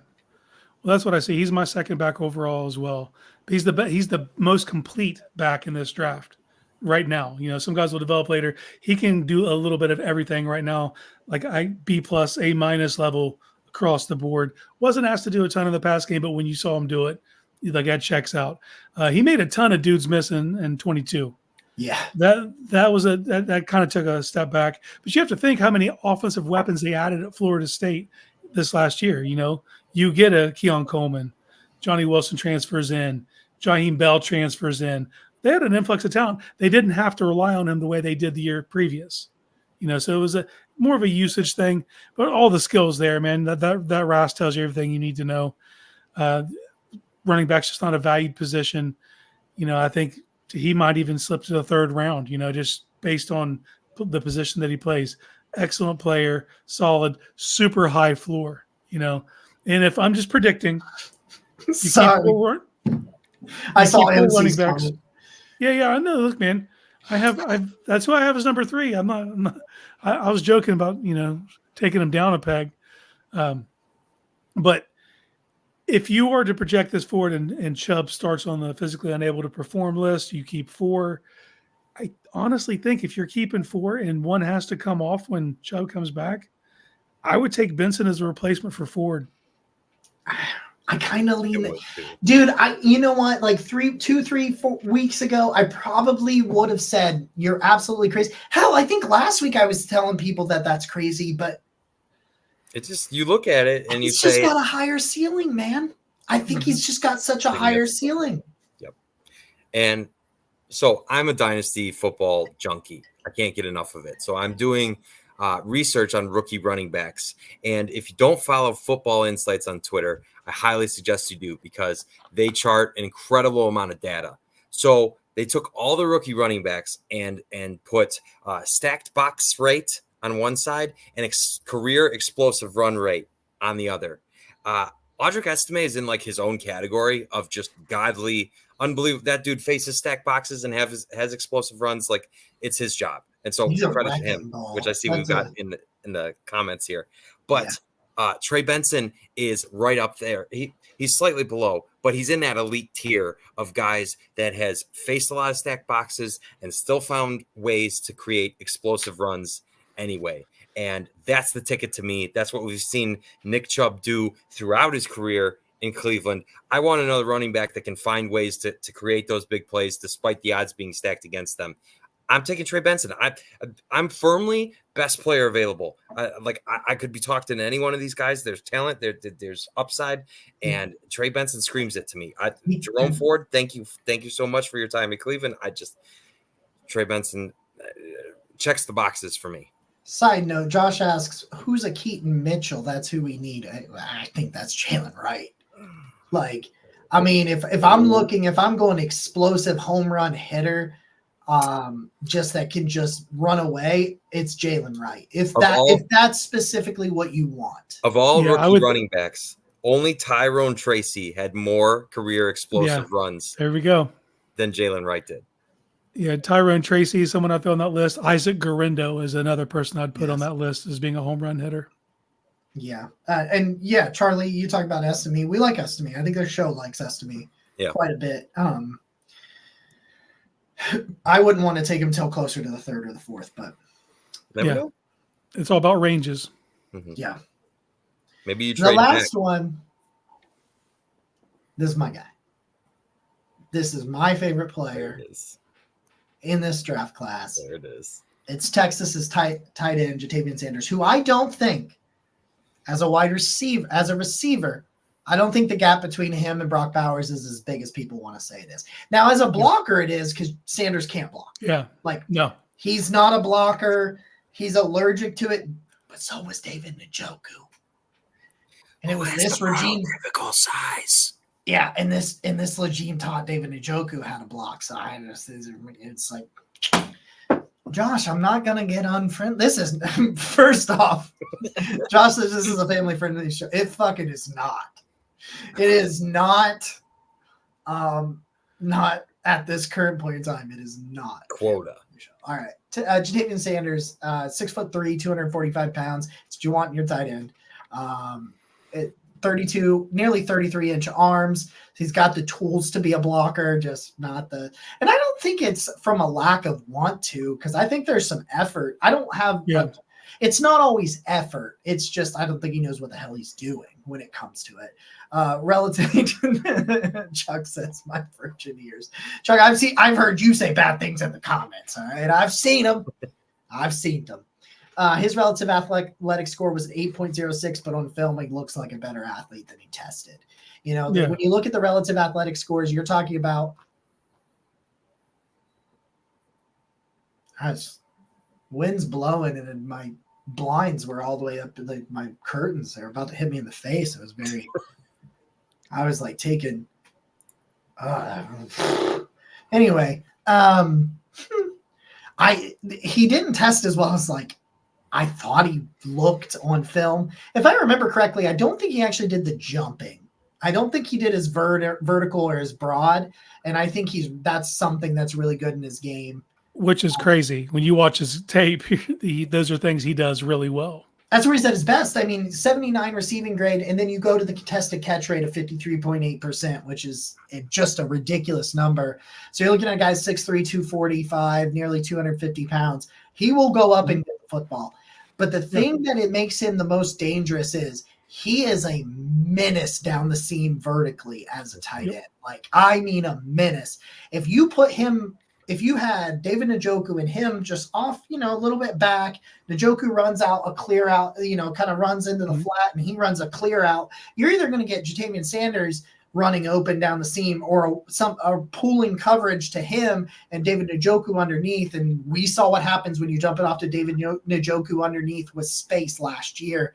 well, that's what I see. He's my second back overall as well. He's the most complete back in this draft right now. Some guys will develop later. He can do a little bit of everything right now, like B+, A- level across the board. Wasn't asked to do a ton of the pass game, but when you saw him do it, like that checks out. He made a ton of dudes miss in 22. Yeah. That kind of took a step back. But you have to think how many offensive weapons they added at Florida State this last year. You get a Keon Coleman, Johnny Wilson transfers in, Jaheim Bell transfers in. They had an influx of talent. They didn't have to rely on him the way they did the year previous. So it was more of a usage thing. But all the skills there, man. That RAS tells you everything you need to know. Running back's just not a valued position. I think he might even slip to the third round, just based on the position that he plays. Excellent player, solid, super high floor, And if I'm just predicting, Sorry. I saw running MC's backs. comment. Yeah, I know. Look, man, that's who I have as number 3. I'm not I was joking about, taking him down a peg. But if you are to project this forward and Chubb starts on the physically unable to perform list, you keep 4. I honestly think if you're keeping 4 and one has to come off when Chubb comes back, I would take Benson as a replacement for Ford. I kind of lean, dude. You know what? Like 4 weeks ago, I probably would have said you're absolutely crazy. Hell, I think last week I was telling people that that's crazy, but it's just you look at it and he's you just say got a higher ceiling, man. I think he's just got such a higher ceiling. Yep. And so I'm a dynasty football junkie. I can't get enough of it. So I'm doing research on rookie running backs. And if you don't follow Football Insights on Twitter, I highly suggest you do because they chart an incredible amount of data. So they took all the rookie running backs and put stacked box rate on one side and career explosive run rate on the other. Audric Estime is in like his own category of just godly, unbelievable. That dude faces stacked boxes and has explosive runs. Like it's his job. And so credit to him, which I see we've got in the comments here. But Trey Benson is right up there. He's slightly below, but he's in that elite tier of guys that has faced a lot of stacked boxes and still found ways to create explosive runs anyway. And that's the ticket to me. That's what we've seen Nick Chubb do throughout his career in Cleveland. I want another running back that can find ways to create those big plays despite the odds being stacked against them. I'm taking Trey Benson. I'm firmly best player available. I could be talking to any one of these guys. There's talent, there's upside, and Trey Benson screams it to me. Jerome Ford, thank you so much for your time in Cleveland. Trey Benson checks the boxes for me. Side note, Josh asks, who's a Keaton Mitchell? That's who we need. I think that's Jalen Wright. Like, I mean, if I'm going explosive home run hitter, just that can just run away, it's Jalen Wright. If that's specifically what you want. Of all rookie running backs, only Tyrone Tracy had more career explosive runs. There we go. Than Jalen Wright did. Yeah, Tyrone Tracy, someone I throw on that list. Isaac Garrindo is another person I'd put on that list as being a home run hitter. Yeah. Charlie, you talk about Estime. We like Estime. I think their show likes Estime quite a bit. I wouldn't want to take him till closer to the 3rd or the 4th, but it's all about ranges. Mm-hmm. Yeah. Maybe you trade the last one. This is my guy. This is my favorite player in this draft class. There it is. It's Texas's tight end, Jatavian Sanders, who I don't think as a receiver, I don't think the gap between him and Brock Bowers is as big as people want to say it is. Now, as a blocker, it is because Sanders can't block. Yeah. No. He's not a blocker. He's allergic to it, but so was David Njoku. And it was this regime. Typical size. Yeah, and this regime taught David Njoku how to block. So it's like, Josh, I'm not gonna get unfriendly. This is first off, Josh says this is a family friendly show. It fucking is not. It is not. Not at this current point in time. It is not. Quota. All right. Jatavian Sanders, 6'3", 245 pounds. It's what you want in your tight end. 32, nearly 33-inch arms. He's got the tools to be a blocker, just not the. And I don't think it's from a lack of want to, because I think there's some effort. I don't have It's not always effort. It's just I don't think he knows what the hell he's doing when it comes to it. Relatively to Chuck says my virgin ears. Chuck, I've heard you say bad things in the comments. All right, I've seen them. His relative athletic score was 8.06, but on film he looks like a better athlete than he tested. You know, when you look at the relative athletic scores, you're talking about wind's blowing and my blinds were all the way up to my curtains. They were about to hit me in the face. It was very, I was like taking, anyway, he didn't test as well as like I thought he looked on film. If I remember correctly, I don't think he actually did the jumping. I don't think he did his vertical or his broad. And I think that's something that's really good in his game. Which is crazy. When you watch his tape, those are things he does really well. That's where he's at his best. I mean, 79 receiving grade, and then you go to the contested catch rate of 53.8%, which is just a ridiculous number. So you're looking at a guy 6'3", 245, nearly 250 pounds. He will go up and get the football. But the thing that it makes him the most dangerous is he is a menace down the seam vertically as a tight end. Like, I mean a menace. If you had David Njoku and him just off, a little bit back, Njoku runs out a clear out, kind of runs into the flat and he runs a clear out, you're either going to get Ja'Tavion Sanders running open down the seam or pulling coverage to him and David Njoku underneath. And we saw what happens when you dump it off to David Njoku underneath with space last year.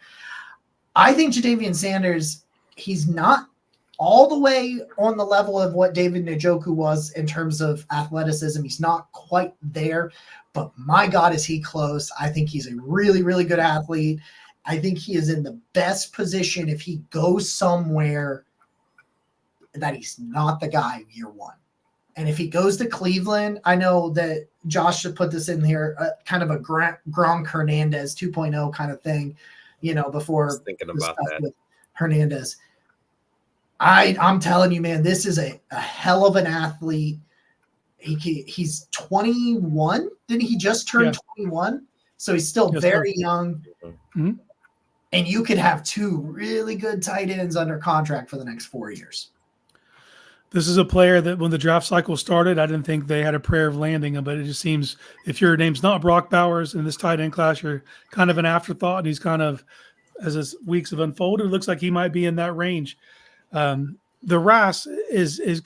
I think Ja'Tavion Sanders, he's not all the way on the level of what David Njoku was in terms of athleticism. He's not quite there, but my God, is he close. I think he's a really, really good athlete. I think he is in the best position if he goes somewhere that he's not the guy year one. And if he goes to Cleveland, I know that Josh should put this in here, kind of a Gronk Hernandez 2.0 kind of thing, before thinking about that with Hernandez. I'm telling you, man, this is a hell of an athlete. He's 21. Didn't he just turn 21? So he's still very young. Mm-hmm. And you could have two really good tight ends under contract for the next 4 years. This is a player that when the draft cycle started, I didn't think they had a prayer of landing him, but it just seems if your name's not Brock Bowers in this tight end class, you're kind of an afterthought. And he's kind of, as his weeks have unfolded, it looks like he might be in that range. The RAS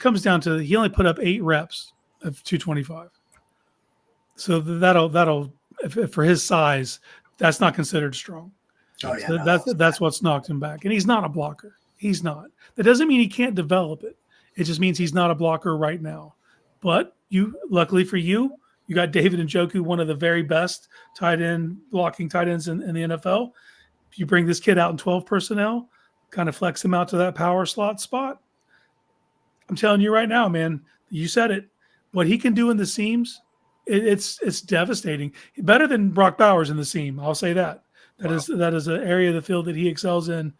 comes down to he only put up 8 reps of 225. So that'll for his size, that's not considered strong. Oh yeah, so that's what's knocked him back. And he's not a blocker. He's not. That doesn't mean he can't develop it. It just means he's not a blocker right now. But luckily for you, you got David Njoku, one of the very best blocking tight ends in the NFL. If you bring this kid out in 12 personnel, kind of flex him out to that power slot spot. I'm telling you right now, man, you said it. What he can do in the seams, it's devastating. Better than Brock Bowers in the seam. I'll say that. That is an area of the field that he excels in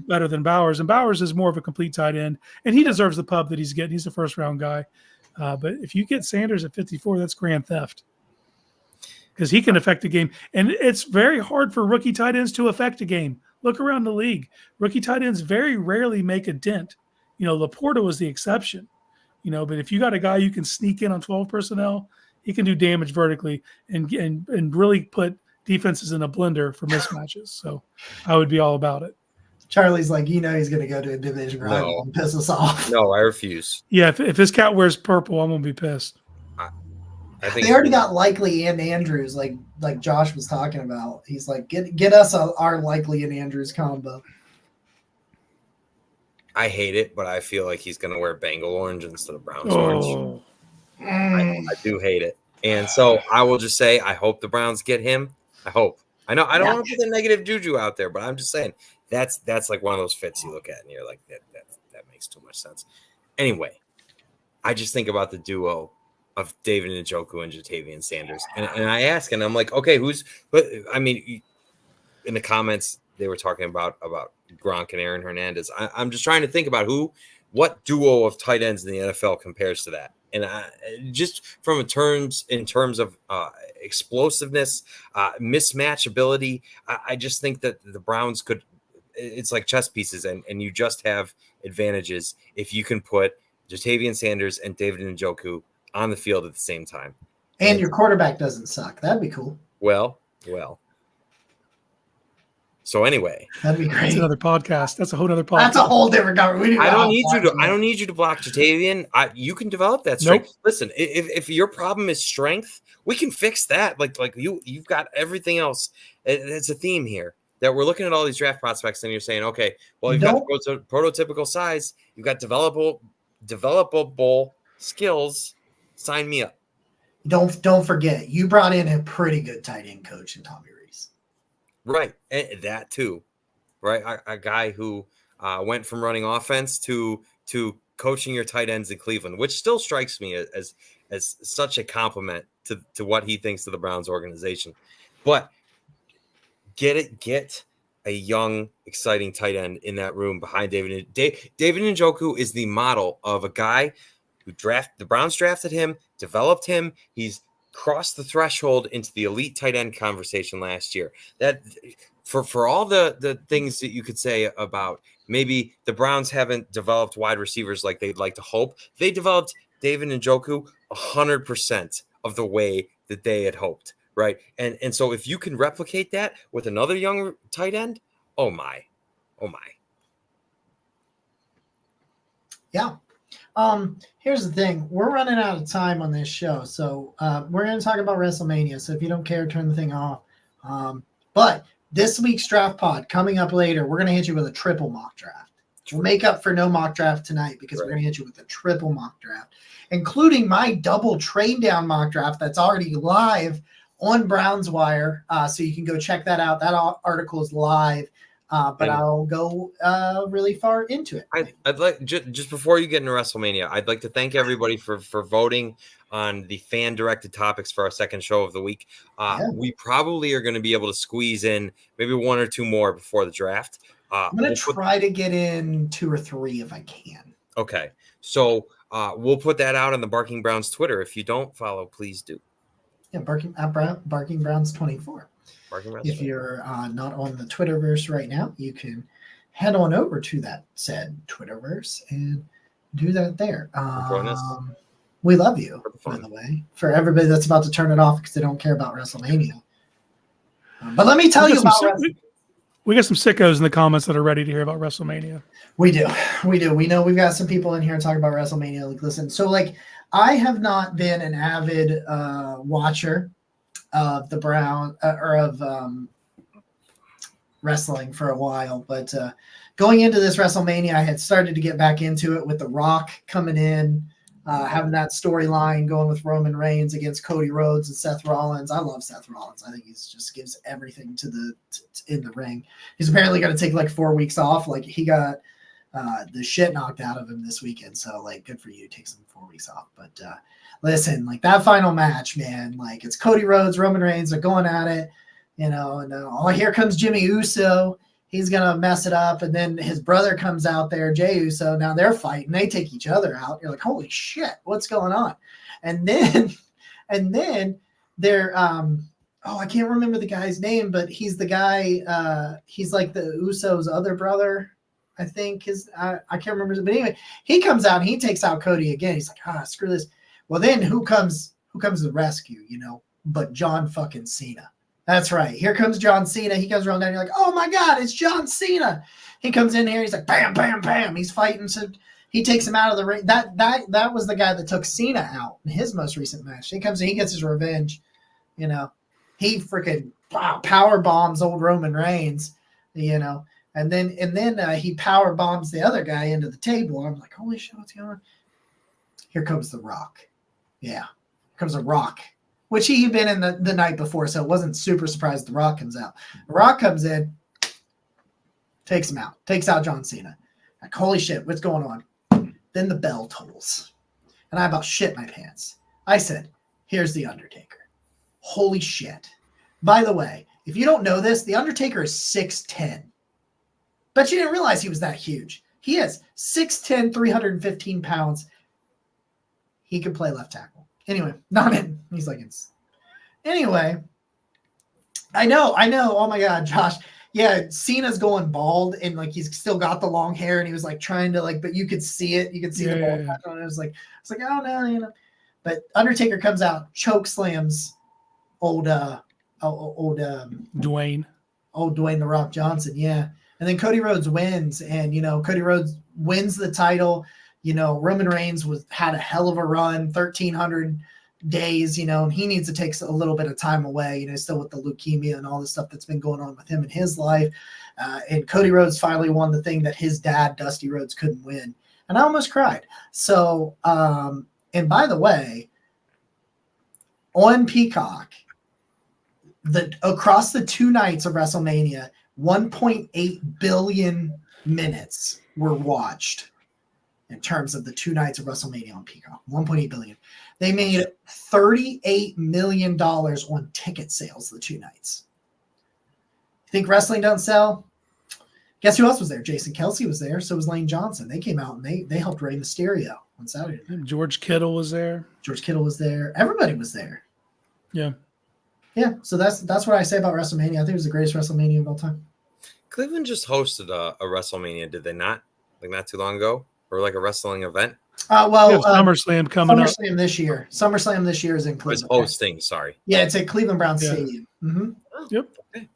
better than Bowers. And Bowers is more of a complete tight end, and he deserves the pub that he's getting. He's a first-round guy. But if you get Sanders at 54, that's grand theft because he can affect a game. And it's very hard for rookie tight ends to affect a game. Look around the league. Rookie tight ends very rarely make a dent. Laporta was the exception. But if you got a guy you can sneak in on 12 personnel, he can do damage vertically and really put defenses in a blender for mismatches. So I would be all about it. Charlie's like, he's going to go to a division rival and piss us off. No, I refuse. Yeah, if his cat wears purple, I'm going to be pissed. I think they already got Likely and Andrews, like Josh was talking about. He's like, get us our Likely and Andrews combo. I hate it, but I feel like he's going to wear Bengal orange instead of Browns orange. I do hate it. And so I will just say, I hope the Browns get him. I hope. I know I don't want to put the negative juju out there, but I'm just saying that's like one of those fits you look at and you're like, that makes too much sense. Anyway, I just think about the duo of David Njoku and Ja'Tavion Sanders. And I ask, and I'm like, okay, in the comments, they were talking about Gronk and Aaron Hernandez. I'm just trying to think about what duo of tight ends in the NFL compares to that. And just from in terms of explosiveness, mismatchability, I just think that the Browns could. It's like chess pieces, and you just have advantages if you can put Jatavian Sanders and David Njoku on the field at the same time. And your quarterback doesn't suck. That'd be cool. Well. So anyway, that'd be great. That's another podcast. That's a whole other podcast. That's a whole different conversation. I don't need you to block Jatavian. You can develop that strength. Nope. Listen, if your problem is strength, we can fix that. Like you've got everything else. It's a theme here that we're looking at all these draft prospects, and you're saying, okay, well, you've got the prototypical size, you've got developable skills. Sign me up. Don't forget, you brought in a pretty good tight end coach in Tommy Reese. Right, and that too, right? A guy who went from running offense to coaching your tight ends in Cleveland, which still strikes me as such a compliment to what he thinks of the Browns organization. But get a young, exciting tight end in that room behind David. David Njoku is the model of a guy who the Browns drafted him, developed him. He's crossed the threshold into the elite tight end conversation last year. That for all the things that you could say about maybe the Browns haven't developed wide receivers like they'd like to hope, they developed David Njoku 100% of the way that they had hoped, right? And so if you can replicate that with another young tight end, oh my. Yeah. Here's the thing. We're running out of time on this show, so we're going to talk about WrestleMania. So if you don't care, turn the thing off. But this week's draft pod coming up later, we're going to hit you with a triple mock draft. We'll make up for no mock draft tonight because we're going to hit you with a triple mock draft, including my double trade down mock draft that's already live on Browns Wire. So you can go check that out. That article is live. But I'll go really far into it. I'd like just before you get into WrestleMania, I'd like to thank everybody for voting on the fan directed topics for our second show of the week. We probably are going to be able to squeeze in maybe one or two more before the draft. I'm going to try to get in 2 or 3 if I can. Okay, so we'll put that out on the Barking Browns Twitter. If you don't follow, please do. Yeah, Barking Browns 24. If you're not on the Twitterverse right now, you can head on over to that said Twitterverse and do that there. We love you, by the way, for everybody that's about to turn it off because they don't care about WrestleMania. But let me tell you about we got some sickos in the comments that are ready to hear about WrestleMania. We do. We know we've got some people in here talking about WrestleMania. Like, listen, so I have not been an avid watcher of the wrestling for a while, but going into this WrestleMania, I had started to get back into it with The Rock coming in, having that storyline going with Roman Reigns against Cody Rhodes and Seth Rollins. I love Seth Rollins. I think he just gives everything in the ring. He's apparently going to take like 4 weeks off. Like he got the shit knocked out of him this weekend. So like, good for you. Take some 4 weeks off. But listen, like that final match, man, like it's Cody Rhodes, Roman Reigns, they're going at it, and here comes Jimmy Uso. He's going to mess it up. And then his brother comes out there, Jey Uso. Now they're fighting. They take each other out. You're like, holy shit, what's going on? And then they're, I can't remember the guy's name, but he's the guy, he's like the Uso's other brother, I think I can't remember. But anyway, he comes out and he takes out Cody again. He's like, screw this. Well, then who comes to the rescue, but John fucking Cena. That's right. Here comes John Cena. He comes around down. You're like, oh my God, it's John Cena. He comes in here. He's like, bam, bam, bam. He's fighting. So he takes him out of the ring. That was the guy that took Cena out in his most recent match. He comes in. He gets his revenge. He freaking power bombs old Roman Reigns. And then he power bombs the other guy into the table. I'm like, holy shit, what's going on? Here comes The Rock. Yeah, here comes The Rock, which he had been in the night before, so it wasn't super surprised The Rock comes out. The Rock comes in, takes him out, takes out John Cena. Like, holy shit, what's going on? Then the bell tolls, and I about shit my pants. I said, here's The Undertaker. Holy shit. By the way, if you don't know this, The Undertaker is 6'10". Bet you didn't realize he was that huge. He is 6'10", 315 pounds. he could play left tackle. Anyway, not in. He's like, it's. Anyway, I know. Oh my God, Josh. Yeah, Cena's going bald and like he's still got the long hair and he was like trying to like, but you could see it. You could see the bald patch on it. It was like, oh no, you know. But Undertaker comes out, choke slams old Dwayne the Rock Johnson, yeah. And then Cody Rhodes wins, and you know, Cody Rhodes wins the title. You know, Roman Reigns had a hell of a run, 1,300 days, you know, and he needs to take a little bit of time away, you know, still with the leukemia and all the stuff that's been going on with him in his life. And Cody Rhodes finally won the thing that his dad, Dusty Rhodes, couldn't win. And I almost cried. So, and by the way, on Peacock, across the 2 nights of WrestleMania, 1.8 billion minutes were watched in terms of the 2 nights of WrestleMania on Peacock. 1.8 billion. They made $38 million on ticket sales the 2 nights. You think wrestling doesn't sell? Guess who else was there? Jason Kelsey was there. So was Lane Johnson. They came out and they helped Rey Mysterio on Saturday night. George Kittle was there. Everybody was there. Yeah. Yeah. So that's what I say about WrestleMania. I think it was the greatest WrestleMania of all time. Cleveland just hosted a WrestleMania, did they not? Like not too long ago? Or like a wrestling event? SummerSlam coming up. SummerSlam this year. SummerSlam this year is in Cleveland. It's hosting, sorry. Yeah, it's at Cleveland Browns Stadium. Mm-hmm. Yep. Okay.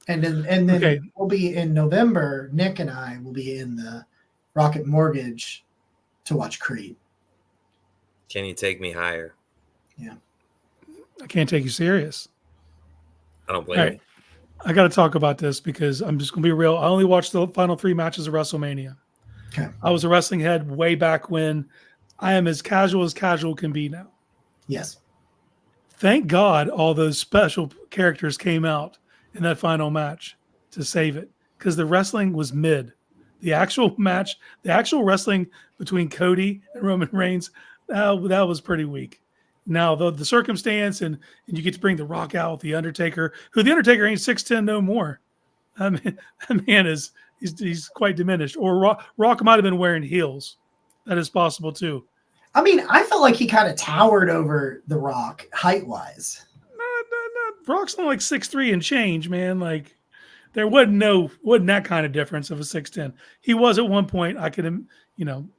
And then we'll be in November. Nick and I will be in the Rocket Mortgage to watch Creed. Can you take me higher? Yeah. I can't take you serious. I don't blame you. I got to talk about this because I'm just going to be real. I only watched the final 3 matches of WrestleMania. Okay. I was a wrestling head way back when. I am as casual can be now. Yes. Thank God all those special characters came out in that final match to save it, because the wrestling was mid. The actual match, the actual wrestling between Cody and Roman Reigns, that was pretty weak. Now, the circumstance and you get to bring The Rock out with The Undertaker, who The Undertaker ain't 6'10" no more. I mean, that man he's quite diminished. Or Rock might have been wearing heels. That is possible too. I mean, I felt like he kind of towered over The Rock height-wise. No. Rock's only like 6'3" and change, man. Like there wasn't that kind of difference of a 6'10". He was at one point. I could,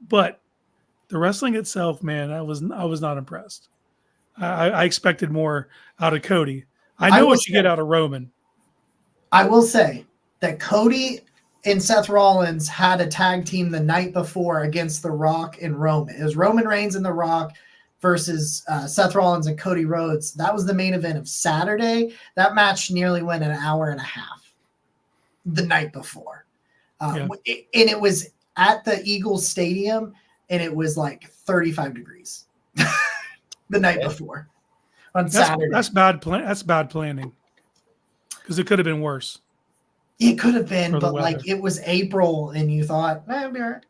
but the wrestling itself, man, I was not impressed. I expected more out of Cody. I know what you get out of Roman. I will say that Cody and Seth Rollins had a tag team the night before against The Rock and Roman. It was Roman Reigns and The Rock versus Seth Rollins and Cody Rhodes. That was the main event of Saturday. That match nearly went an hour and a half the night before. And it was at the Eagles Stadium, and it was like 35 degrees the night before on Saturday. That's bad planning, because it could have been worse. It could have been, but like it was April, and you thought, it'd be all right.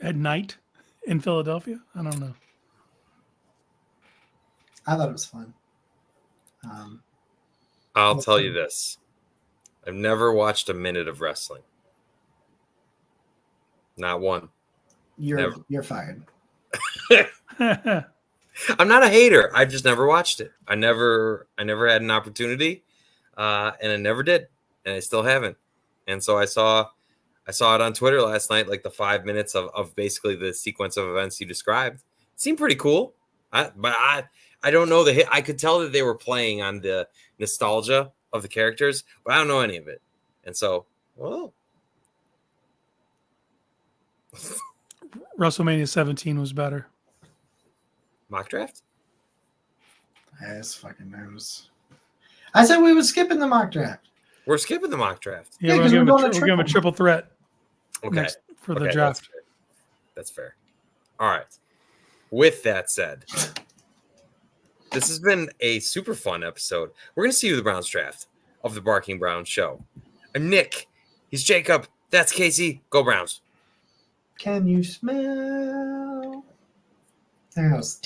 At night in Philadelphia? I don't know. I thought it was fun. I'll tell you this. I've never watched a minute of wrestling. Not one. You're fired. I'm not a hater. I've just never watched it. I never had an opportunity, and I never did, and I still haven't. And so I saw it on Twitter last night, like the 5 minutes of basically the sequence of events you described. It seemed pretty cool. I don't know the hit. I could tell that they were playing on the nostalgia of the characters, but I don't know any of it. And so, well, WrestleMania 17 was better. Mock draft? Ass fucking knows. I said we were skipping the mock draft. We're skipping the mock draft. Yeah, we're going to give him a triple threat. Okay. For the draft. That's fair. All right. With that said, this has been a super fun episode. We're going to see you the Browns draft of the Barking Browns show. I'm Nick. He's Jacob. That's Casey. Go Browns. Can you smell? That was